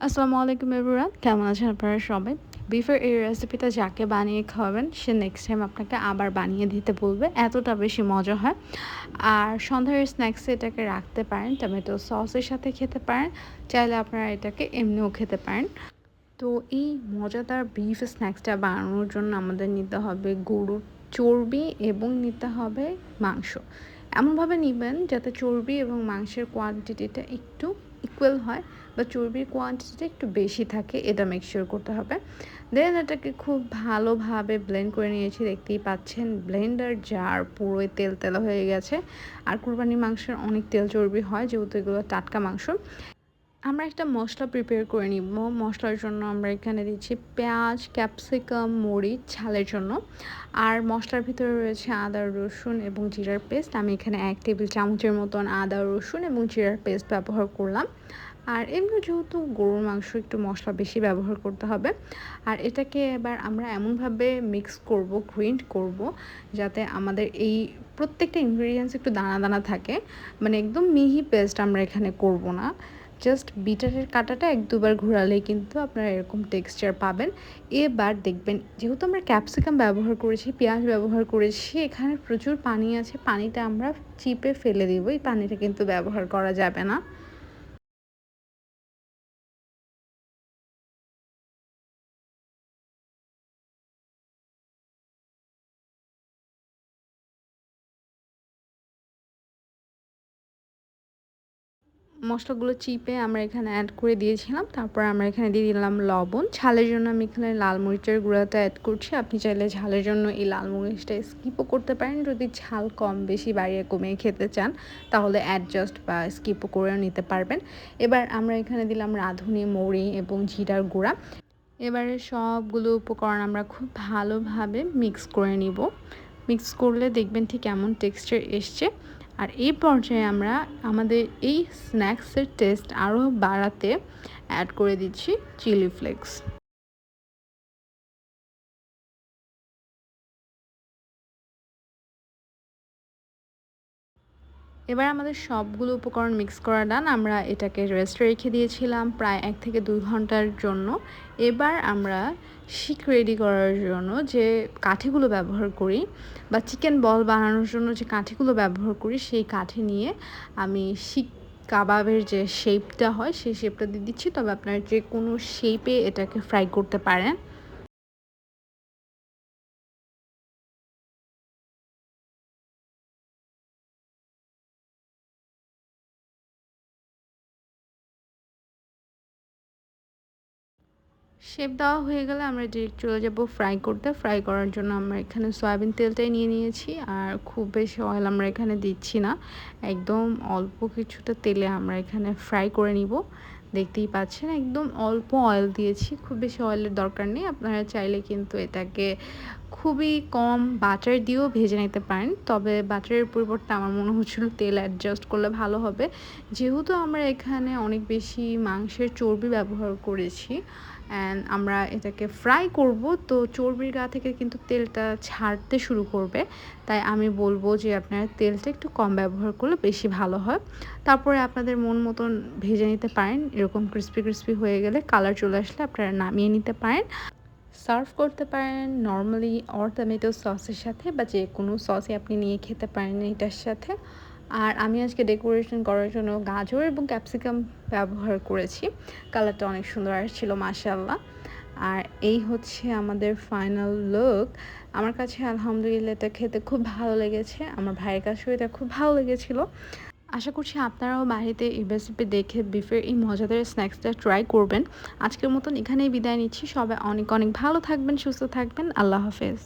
আসসালামু আলাইকুম এভরিওয়ান, কেমন আছেন আপনারা সবাই? বিফের এই রেসিপিটা যাকে বানিয়ে খাওয়াবেন সে নেক্সট টাইম আপনাকে আবার বানিয়ে দিতে বলবে, এতটা বেশি মজা হয়। আর সন্ধ্যার স্ন্যাক্সে এটাকে রাখতে পারেন, টমেটো সসের সাথে খেতে পারেন, চাইলে আপনারা এটাকে এমনিও খেতে পারেন। তো এই মজাদার বিফ স্ন্যাক্সটা বানানোর জন্য আমাদের নিতে হবে গরুর চর্বি এবং নিতে হবে মাংস। এমনভাবে নেবেন যাতে চর্বি এবং মাংসের কোয়ান্টিটিটা একটু ইকুয়াল হয় বা চর্বির কোয়ান্টিটিটা একটু বেশি থাকে, এটা মেক শিওর করতে হবে। দেন এটাকে খুব ভালোভাবে ব্লেন্ড করে নিয়েছি, দেখতেই পাচ্ছেন ব্লেন্ডার জার পুরোই তেল তেলা হয়ে গেছে। আর কুরবানির মাংসের অনেক তেল চর্বি হয়, যেহেতু এগুলো টাটকা মাংস। আমরা একটা মশলা প্রিপেয়ার করে নিব। মশলার জন্য আমরা এখানে দিচ্ছি পেঁয়াজ, ক্যাপসিকাম, মরিচ ঝালের জন্য। আর মশলার ভিতরে রয়েছে আদা, রসুন এবং জিরার পেস্ট। আমি এখানে 1 টেবিল চামচের মতন আদা, রসুন এবং জিরার পেস্ট ব্যবহার করলাম। আর এমনি যেহেতু গরুর মাংস একটু মশলা বেশি ব্যবহার করতে হবে। আর এটাকে এবার আমরা এমনভাবে মিক্স করব, গ্রাইন্ড করব, যাতে আমাদের এই প্রত্যেকটা ইনগ্রেডিয়েন্টস একটু দানা দানা থাকে। মানে একদম মিহি পেস্ট আমরা এখানে করব না, জাস্ট বিটারের কাঁটাটা 1-2 বার ঘোরালেই কিন্তু আপনারা এরকম টেক্সচার পাবেন। এবার দেখবেন, যেহেতু আমরা ক্যাপসিকাম ব্যবহার করেছি, পেঁয়াজ ব্যবহার করেছি, এখানে প্রচুর পানি আছে, পানিটা আমরা চিপে ফেলে দিব। এই পানিটা কিন্তু ব্যবহার করা যাবে না। মশলাগুলো চিপে আমরা এখানে অ্যাড করে দিয়েছিলাম। তারপর আমরা এখানে দিয়ে দিলাম লবণ। ঝালের জন্য আমি এখানে লাল মরিচের গুঁড়াটা অ্যাড করছি। আপনি চাইলে ঝালের জন্য এই লাল মরিচটা স্কিপও করতে পারেন। যদি ঝাল কম বেশি বাড়িয়ে কমিয়ে খেতে চান, তাহলে অ্যাডজাস্ট বা স্কিপও করেও নিতে পারবেন। এবার আমরা এখানে দিলাম রাঁধুনি, মৌরি এবং জিরার গুঁড়া। এবারে সবগুলো উপকরণ আমরা খুব ভালোভাবে মিক্স করে নিব। মিক্স করলে দেখবেন ঠিক এমন টেক্সচার এসছে। আর এই পর্যায়ে আমরা আমাদের এই স্ন্যাক্সের টেস্ট আরও বাড়াতে অ্যাড করে দিচ্ছি চিলি ফ্লেক্স। এবার আমাদের সবগুলো উপকরণ মিক্স করা ডান। আমরা এটাকে রেস্টে রেখে দিয়েছিলাম প্রায় 1 থেকে 2 ঘন্টার জন্য। এবার আমরা শিক রেডি করার জন্য যে কাঠিগুলো ব্যবহার করি বা চিকেন বল বানানোর জন্য যে কাঠিগুলো ব্যবহার করি, সেই কাঠি নিয়ে আমি শিক কাবাবের যে শেপটা হয় সেই শেপটা দিয়ে দিচ্ছি। তবে আপনারা যে কোনো শেপে এটাকে ফ্রাই করতে পারেন। শেপ দেওয়া হয়ে গেলে আমরা ডিরেক্ট চলে যাব ফ্রাই করতে। ফ্রাই করার জন্য আমরা এখানে সয়াবিন তেলটাই নিয়ে নিয়েছি। আর খুব বেশি অয়েল আমরা এখানে দিচ্ছি না, একদম অল্প কিছুটা তেলে আমরা এখানে ফ্রাই করে নিব। দেখতেই পাচ্ছেন একদম অল্প অয়েল দিয়েছি, খুব বেশি অয়েলের দরকার নেই। আপনারা চাইলে কিন্তু এটাকে খুবই কম বাটার দিয়েও ভেজে নিতে পারেন, তবে বাটারের পরিবর্তে আমার মনে হচ্ছিল তেল অ্যাডজাস্ট করলে ভালো হবে। যেহেতু আমরা এখানে অনেক বেশি মাংসের চর্বি ব্যবহার করেছি অ্যান্ড আমরা এটাকে ফ্রাই করব, তো চর্বির গা থেকে কিন্তু তেলটা ছাড়তে শুরু করবে। তাই আমি বলবো যে আপনারা তেলটা একটু কম ব্যবহার করলে বেশি ভালো হয়। তারপরে আপনাদের মন মতন ভেজে নিতে পারেন। এরকম ক্রিস্পি ক্রিস্পি হয়ে গেলে কালার চলে আসলে আপনারা নামিয়ে নিতে পারেন। সার্ভ করতে পারেন নরমালি অর টমেটো সসের সাথে, বা যে কোনো সসই আপনি নিয়ে খেতে পারেন এটার সাথে। আর আমি আজকে ডেকোরেশন করার জন্য গাজর এবং ক্যাপসিকাম ব্যবহার করেছি। কালারটা অনেক সুন্দর আসছিল মাশাআল্লাহ। আর এই হচ্ছে আমাদের ফাইনাল লুক। আমার কাছে আলহামদুলিল্লাহ এটা খেতে খুব ভালো লেগেছে। আমার ভাইয়ের কাছেও এটা খুব ভালো লেগেছিল। আশা করছি আপনারাও বাড়িতে এই রেসিপি দেখে বিফের এই মজাদার স্ন্যাক্সটা ট্রাই করবেন। আজকের মতন এখানেই বিদায় নিচ্ছি। সবাই অনেক অনেক ভালো থাকবেন, সুস্থ থাকবেন। আল্লাহ হাফেজ।